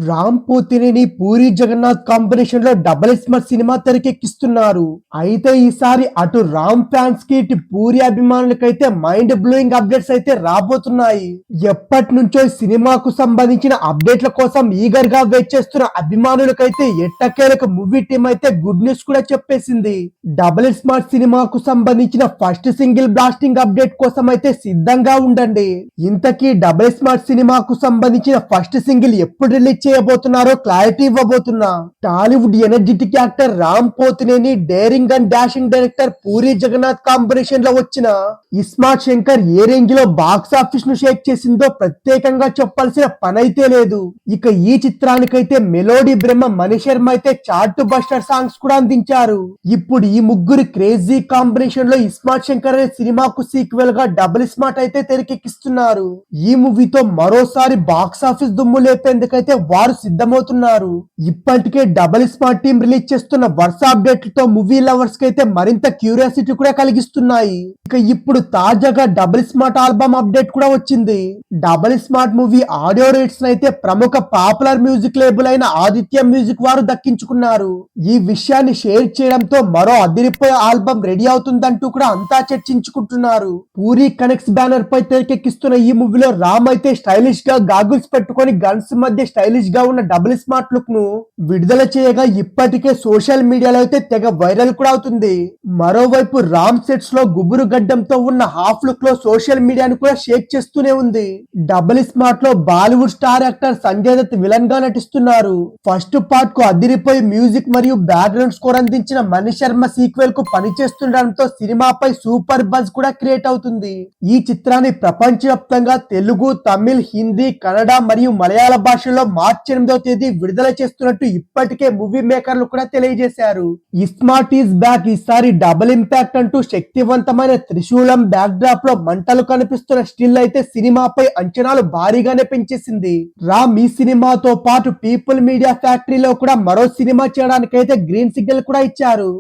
Ram Pothineni puri Jagannadh combination లో double smart cinema తెరకెక్కిస్తున్నారు. అయితే ఈసారి అటు రామ్ ఫ్యాన్స్ కి ఇటు పూరి అభిమానులకైతే మైండ్ బ్లోయింగ్ అప్డేట్స్ అయితే రాబోతున్నాయి. ఎప్పటి నుంచో ఈ సినిమాకు సంబంధించిన అప్డేట్ల కోసం ఈగర్ గా వెయిట్ చేస్తున్న అభిమానులకైతే ఎట్టకేలకు మూవీ టీం అయితే గుడ్ న్యూస్ కూడా చెప్పేసింది. డబుల్ స్మార్ట్ సినిమాకు సంబంధించిన ఫస్ట్ సింగిల్ బ్లాస్టింగ్ అప్డేట్ కోసం అయితే సిద్ధంగా ఉండండి. ఇంతకీ డబుల్ స్మార్ట్ సినిమాకు సంబంధించిన ఫస్ట్ సింగిల్ ఎప్పుడు రిలీజ్ చేయబోతున్నారో క్లారిటీ ఇవ్వబోతున్నా. Tollywood energetic actor Ram Pothineni daring and dashing director Puri Jagannadh combination లో వచ్చిన ఇస్మార్ట్ శంకర్ ఏ రేంజ్ లో బాక్స్ ఆఫీస్ ను షేక్ చేసిందో ప్రత్యేకంగా చెప్పాల్సిన పనైతే లేదు. ఇక ఈ చిత్రానికైతే మెలోడీ బ్రహ్మ మణి శర్మ అయితే చార్ట్ బస్టర్ సాంగ్స్ కూడా అందించారు. ఇప్పుడు ఈ ముగ్గురు క్రేజీ కాంబినేషన్ లో ఇస్మార్ట్ శంకర్ అనే సినిమాకు సీక్వెల్ గా డబుల్ స్మార్ట్ అయితే తెరకెక్కిస్తున్నారు. ఈ మూవీతో మరోసారి బాక్స్ ఆఫీస్ దుమ్ము లేపేందుకైతే వారు సిద్ధమవుతున్నారు. ఇప్పటికే డబుల్ స్మార్ట్ టీం రిలీజ్ చేస్తున్న వరుస అప్డేట్లతో మూవీ లవర్స్ కి అయితే మరింత క్యూరియాసిటీ కూడా కలిగిస్తున్నాయి. ఇక ఇప్పుడు తాజాగా డబుల్ స్మార్ట్ ఆల్బమ్ అప్డేట్ కూడా వచ్చింది. Double smart movie audio rights అయితే ప్రముఖ పాపులర్ మ్యూజిక్ లేబుల్ అయిన ఆదిత్య మ్యూజిక్ వారు దక్కించుకున్నారు. ఈ విషయాన్ని షేర్ చేయడంతో మరో అదిరిపోయే ఆల్బమ్ రెడీ అవుతుందంటూ కూడా అంతా చర్చించుకుంటున్నారు. పూరి కనెక్ట్స్ బ్యానర్ పై తెరకెక్కిస్తున్న ఈ మూవీలో రామ్ అయితే స్టైలిష్ గా గాగుల్స్ పెట్టుకొని గన్స్ మధ్య స్టైలిష్ గా ఉన్న డబుల్ స్మార్ట్ లుక్ ను విడుదల చేయగా ఇప్పటికే సోషల్ మీడియాలో అయితే తెగ వైరల్ కూడా అవుతుంది. మరోవైపు రామ్ సెట్స్ లో గుబురు గడ్డంతో ఉన్న హాఫ్ లుక్ లో సోషల్ మీడియాను కూడా షేక్ చేస్తూనే ఉంది. డబుల్ స్మార్ట్ లో Bollywood star actor Sanjay Dutt villain గా నటిస్తున్నారు. ఫస్ట్ పార్ట్ కు అదిరిపోయి మ్యూజిక్ మరియు బ్యాక్గ్రౌండ్ స్కోర్ అందించిన మణి శర్మ సీక్వెల్ కు పనిచేస్తుండడంతో సినిమాపై సూపర్ బజ్ కూడా క్రియేట్ అవుతుంది. ఈ చిత్రాన్ని ప్రపంచవ్యాప్తంగా తెలుగు, తమిళ్, హిందీ, కన్నడ మరియు మలయాళ భాషలో మార్చి 8వ తేదీ విడుదల చేస్తున్నట్టు ఇప్పటికే మూవీ మేకర్లు కూడా తెలియజేశారు. ISmart is back. ఈసారి డబుల్ ఇంపాక్ట్ అంటూ శక్తివంతమైన త్రిశూలం బ్యాక్ డ్రాప్ లో మంటలు కనిపిస్తున్న స్టిల్ అయితే సినిమాపై అంచనాలు భారీగానే పెంచేసింది. రామ్ ఈ సినిమాతో పాటు పీపుల్ మీడియా ఫ్యాక్టరీలో కూడా మరో సినిమా చేయడానికైతే గ్రీన్ సిగ్నల్ కూడా ఇచ్చారు.